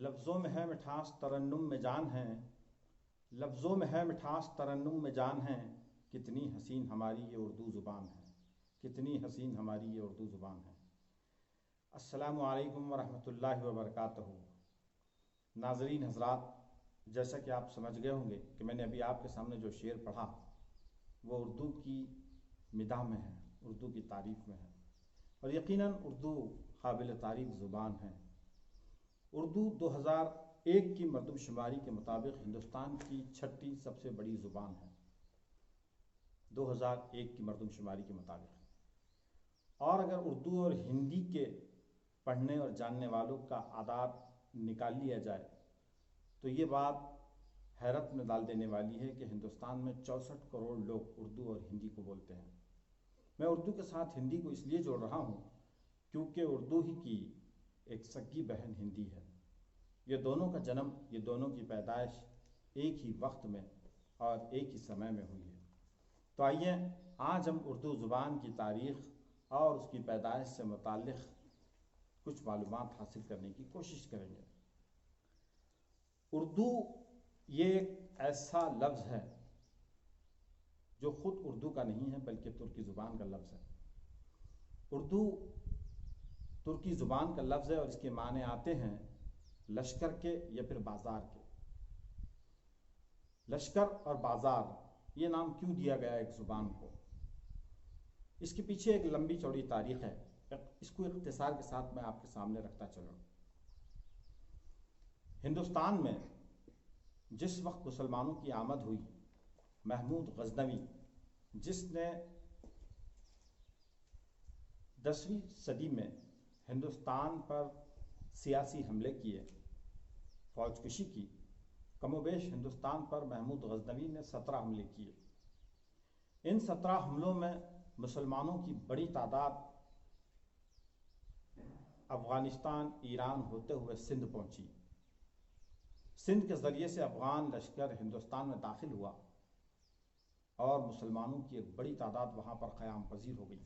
لفظوں میں ہے مٹھاس ترنم میں جان ہے، لفظوں میں ہے مٹھاس ترنم میں جان ہے، کتنی حسین ہماری یہ اردو زبان ہے، کتنی حسین ہماری یہ اردو زبان ہے۔ السلام علیکم ورحمۃ اللہ وبرکاتہ۔ ناظرین حضرات، جیسا کہ آپ سمجھ گئے ہوں گے کہ میں نے ابھی آپ کے سامنے جو شعر پڑھا وہ اردو کی مداح میں ہے، اردو کی تعریف میں ہے، اور یقیناً اردو قابل تعریف زبان ہے۔ اردو 2001 کی مردم شماری کے مطابق ہندوستان کی چھٹی سب سے بڑی زبان ہے، 2001 کی مردم شماری کے مطابق۔ اور اگر اردو اور ہندی کے پڑھنے اور جاننے والوں کا اعداد نکال لیا جائے تو یہ بات حیرت میں ڈال دینے والی ہے کہ ہندوستان میں 64 کروڑ لوگ اردو اور ہندی کو بولتے ہیں۔ میں اردو کے ساتھ ہندی کو اس لیے جوڑ رہا ہوں کیونکہ اردو ہی کی ایک سگی بہن ہندی ہے۔ یہ دونوں کا جنم، یہ دونوں کی پیدائش ایک ہی وقت میں اور ایک ہی سمے میں ہوئی ہے۔ تو آئیے آج ہم اردو زبان کی تاریخ اور اس کی پیدائش سے متعلق کچھ معلومات حاصل کرنے کی کوشش کریں گے۔ اردو یہ ایک ایسا لفظ ہے جو خود اردو کا نہیں ہے بلکہ ترکی زبان کا لفظ ہے۔ اردو ترکی زبان کا لفظ ہے اور اس کے معنی آتے ہیں لشکر کے یا پھر بازار کے۔ لشکر اور بازار یہ نام کیوں دیا گیا ایک زبان کو؟ اس کے پیچھے ایک لمبی چوڑی تاریخ ہے، اس کو اختصار کے ساتھ میں آپ کے سامنے رکھتا چلوں۔ ہندوستان میں جس وقت مسلمانوں کی آمد ہوئی، محمود غزنوی جس نے 10ویں صدی میں ہندوستان پر سیاسی حملے کیے، فوج کشی کی، کم و بیش ہندوستان پر محمود غزنوی نے 17 حملے کیے۔ ان 17 حملوں میں مسلمانوں کی بڑی تعداد افغانستان، ایران ہوتے ہوئے سندھ پہنچی۔ سندھ کے ذریعے سے افغان لشکر ہندوستان میں داخل ہوا اور مسلمانوں کی ایک بڑی تعداد وہاں پر قیام پذیر ہو گئی۔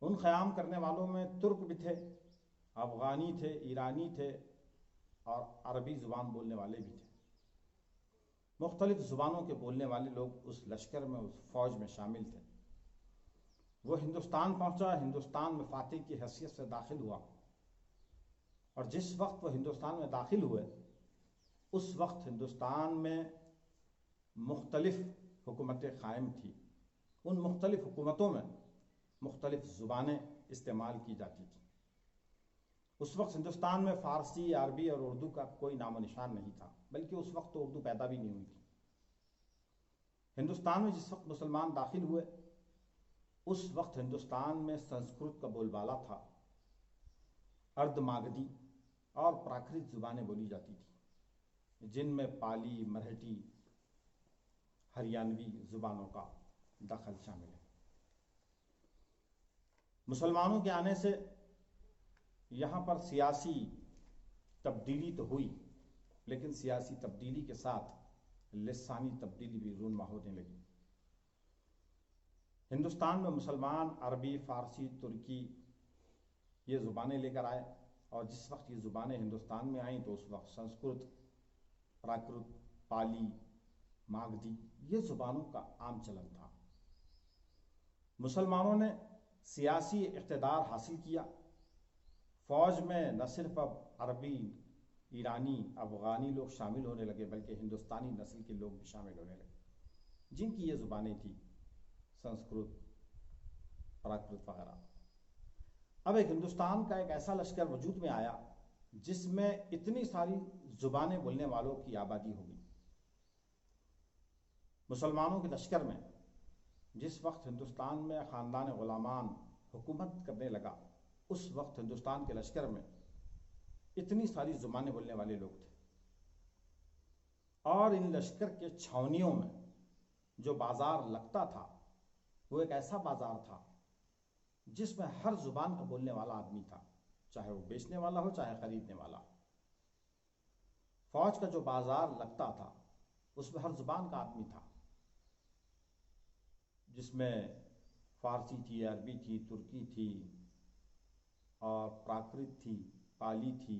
ان قیام کرنے والوں میں ترک بھی تھے، افغانی تھے، ایرانی تھے اور عربی زبان بولنے والے بھی تھے۔ مختلف زبانوں کے بولنے والے لوگ اس لشکر میں، اس فوج میں شامل تھے۔ وہ ہندوستان پہنچا، ہندوستان میں فاتح کی حیثیت سے داخل ہوا، اور جس وقت وہ ہندوستان میں داخل ہوئے اس وقت ہندوستان میں مختلف حکومتیں قائم تھیں۔ ان مختلف حکومتوں میں مختلف زبانیں استعمال کی جاتی تھیں۔ اس وقت ہندوستان میں فارسی، عربی اور اردو کا کوئی نام و نشان نہیں تھا، بلکہ اس وقت تو اردو پیدا بھی نہیں ہوئی تھی۔ ہندوستان میں جس وقت مسلمان داخل ہوئے اس وقت ہندوستان میں سنسکرت کا بول بالا تھا، ارد ماگدھی اور پراکرت زبانیں بولی جاتی تھیں، جن میں پالی، مرہٹی، ہریانوی زبانوں کا دخل شامل ہے۔ مسلمانوں کے آنے سے یہاں پر سیاسی تبدیلی تو ہوئی، لیکن سیاسی تبدیلی کے ساتھ لسانی تبدیلی بھی رونما ہونے لگی۔ ہندوستان میں مسلمان عربی، فارسی، ترکی یہ زبانیں لے کر آئے، اور جس وقت یہ زبانیں ہندوستان میں آئیں تو اس وقت سنسکرت، پراکرت، پالی، ماگدھی یہ زبانوں کا عام چلن تھا۔ مسلمانوں نے سیاسی اقتدار حاصل کیا۔ فوج میں نہ صرف اب عربی، ایرانی، افغانی لوگ شامل ہونے لگے بلکہ ہندوستانی نسل کے لوگ بھی شامل ہونے لگے، جن کی یہ زبانیں تھیں سنسکرت، پراکرت وغیرہ۔ اب ایک ہندوستان کا ایک ایسا لشکر وجود میں آیا جس میں اتنی ساری زبانیں بولنے والوں کی آبادی ہوگی۔ مسلمانوں کے لشکر میں جس وقت ہندوستان میں خاندان غلامان حکومت کرنے لگا اس وقت ہندوستان کے لشکر میں اتنی ساری زبانیں بولنے والے لوگ تھے، اور ان لشکر کے چھاونیوں میں جو بازار لگتا تھا وہ ایک ایسا بازار تھا جس میں ہر زبان کا بولنے والا آدمی تھا، چاہے وہ بیچنے والا ہو چاہے خریدنے والا۔ فوج کا جو بازار لگتا تھا اس میں ہر زبان کا آدمی تھا، جس میں فارسی تھی، عربی تھی، ترکی تھی اور پراکرت تھی، پالی تھی،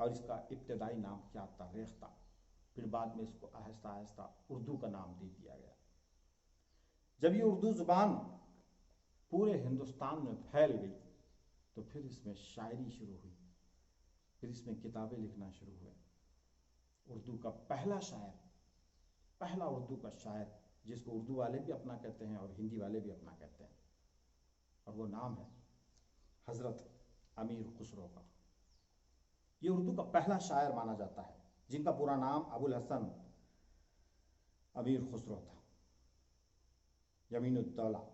اور اس کا ابتدائی نام کیا تھا؟ ریختہ. پھر بعد میں اس کو آہستہ آہستہ اردو کا نام دے دیا گیا. جب یہ اردو زبان پورے ہندوستان میں پھیل گئی تو پھر اس میں شاعری شروع ہوئی، پھر اس میں کتابیں لکھنا شروع ہوئے. اردو کا پہلا شاعر، پہلا اردو کا شاعر جس کو اردو والے بھی اپنا کہتے ہیں اور ہندی والے بھی اپنا کہتے ہیں، اور وہ نام ہے حضرت امیر خسرو کا. یہ اردو کا پہلا شاعر مانا جاتا ہے، جن کا پورا نام ابوالحسن امیر خسرو تھا، یمین الدولہ،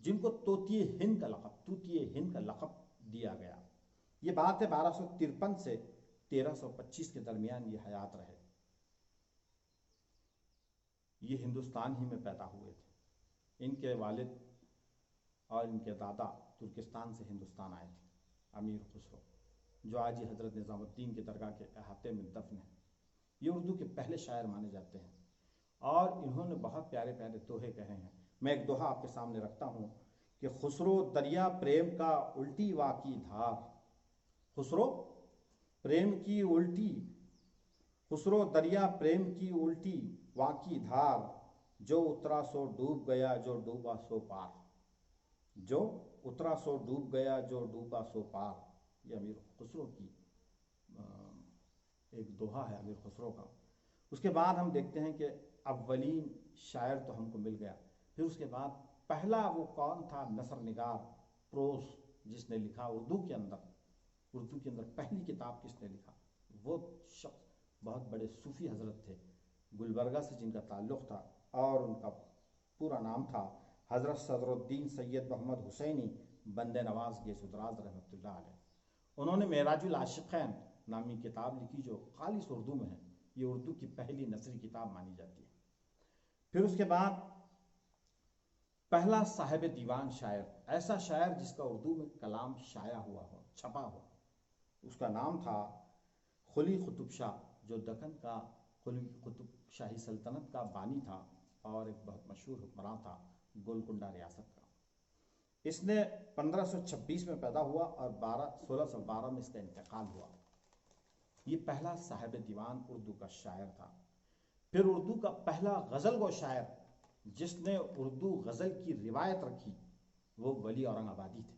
جن کو طوطی ہند کا لقب دیا گیا. یہ بات ہے 1253 سے 1325 کے درمیان یہ حیات رہے. یہ ہندوستان ہی میں پیدا ہوئے تھے. ان کے والد اور ان کے دادا ترکستان سے ہندوستان آئے تھے. امیر خسرو جو آج ہی حضرت نظام الدین کی درگاہ کے احاطے میں دفن ہیں، یہ اردو کے پہلے شاعر مانے جاتے ہیں، اور انہوں نے بہت پیارے پیارے دوہے کہے ہیں. میں ایک دوہا آپ کے سامنے رکھتا ہوں کہ خسرو دریا پریم کا الٹی واقعی دھار، خسرو پریم کی الٹی، خسرو دریا پریم کی الٹی واقعی دھار، جو اترا سو ڈوب گیا جو ڈوبا سو پار، جو اترا سو ڈوب گیا جو ڈوبا سو پار. یہ امیر خسرو کی ایک دوہا ہے، امیر خسرو کا. اس کے بعد ہم دیکھتے ہیں کہ اولین شاعر تو ہم کو مل گیا، پھر اس کے بعد پہلا وہ کون تھا نثر نگار پروز جس نے لکھا اردو کے اندر پہلی کتاب کس نے لکھا؟ وہ شخص بہت بڑے صوفی حضرت تھے، گلبرگہ سے جن کا تعلق تھا، اور ان کا پورا نام تھا حضرت صدر الدین سید محمد حسینی بندے نواز گیس ادراز رحمۃ اللہ علیہ. انہوں نے معراج العاشقین نامی کتاب لکھی جو خالص اردو میں ہے. یہ اردو کی پہلی نثری کتاب مانی جاتی ہے. پھر اس کے بعد پہلا صاحب دیوان شاعر، ایسا شاعر جس کا اردو میں کلام شائع ہوا ہو، چھپا ہو، اس کا نام تھا قلی قطب شاہ، جو دکن کا قلی قطب شاہی سلطنت کا بانی تھا اور ایک بہت مشہور حکمراں تھا گولکنڈہ ریاست کا. اس نے 1526 میں پیدا ہوا اور 1612 میں اس کا انتقال ہوا. یہ پہلا صاحب دیوان اردو کا شاعر تھا. پھر اردو کا پہلا غزل گو شاعر جس نے اردو غزل کی روایت رکھی وہ ولی اورنگ آبادی تھے،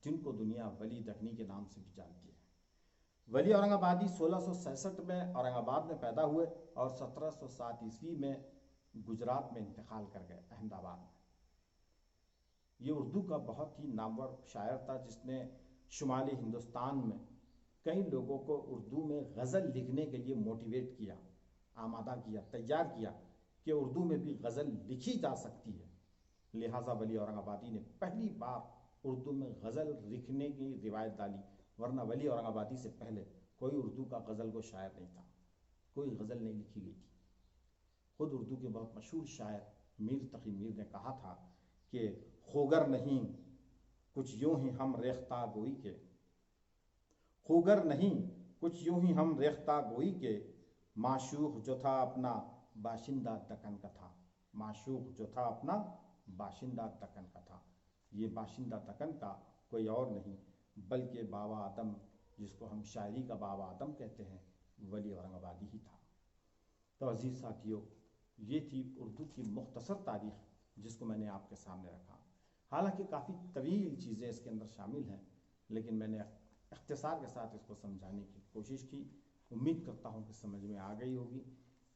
جن کو دنیا ولی دکنی کے نام سے بھی جانتی ہے. ولی اورنگ آبادی 1666 میں اورنگ آباد میں پیدا ہوئے اور 1707 عیسوی میں گجرات میں انتقال کر گئے، احمد آباد میں. یہ اردو کا بہت ہی نامور شاعر تھا جس نے شمالی ہندوستان میں کئی لوگوں کو اردو میں غزل لکھنے کے لیے موٹیویٹ کیا، آمادہ کیا، تیار کیا کہ اردو میں بھی غزل لکھی جا سکتی ہے. لہٰذا ولی اورنگ آبادی نے پہلی بار اردو میں غزل لکھنے کی روایت ڈالی، ورنہ ولی اورنگ آبادی سے پہلے کوئی اردو کا غزل کو شاعر نہیں تھا، کوئی غزل نہیں لکھی گئی تھی. خود اردو کے بہت مشہور شاعر میر تقی میر نے کہا تھا کہ خوگر نہیں کچھ یوں ہی ہم ریختہ گوئی کے، خوگر نہیں کچھ یوں ہی ہم ریختہ گوئی کے، معشوق جو تھا اپنا باشندہ دکن کا تھا، معشوق جو تھا اپنا باشندہ دکن کا تھا. یہ باشندہ دکن کا کوئی اور نہیں بلکہ بابا آدم، جس کو ہم شاعری کا بابا آدم کہتے ہیں، ولی اورنگ آبادی ہی تھا. تو عزیز ساتھیو، یہ تھی اردو کی مختصر تاریخ جس کو میں نے آپ کے سامنے رکھا. حالانکہ کافی طویل چیزیں اس کے اندر شامل ہیں، لیکن میں نے اختصار کے ساتھ اس کو سمجھانے کی کوشش کی. امید کرتا ہوں کہ سمجھ میں آ گئی ہوگی،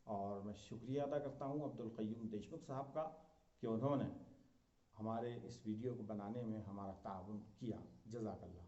اور میں شکریہ ادا کرتا ہوں عبدالقیوم دیشمکھ صاحب کا کہ انہوں نے ہمارے اس ویڈیو کو بنانے میں ہمارا تعاون کیا. جزاک اللہ.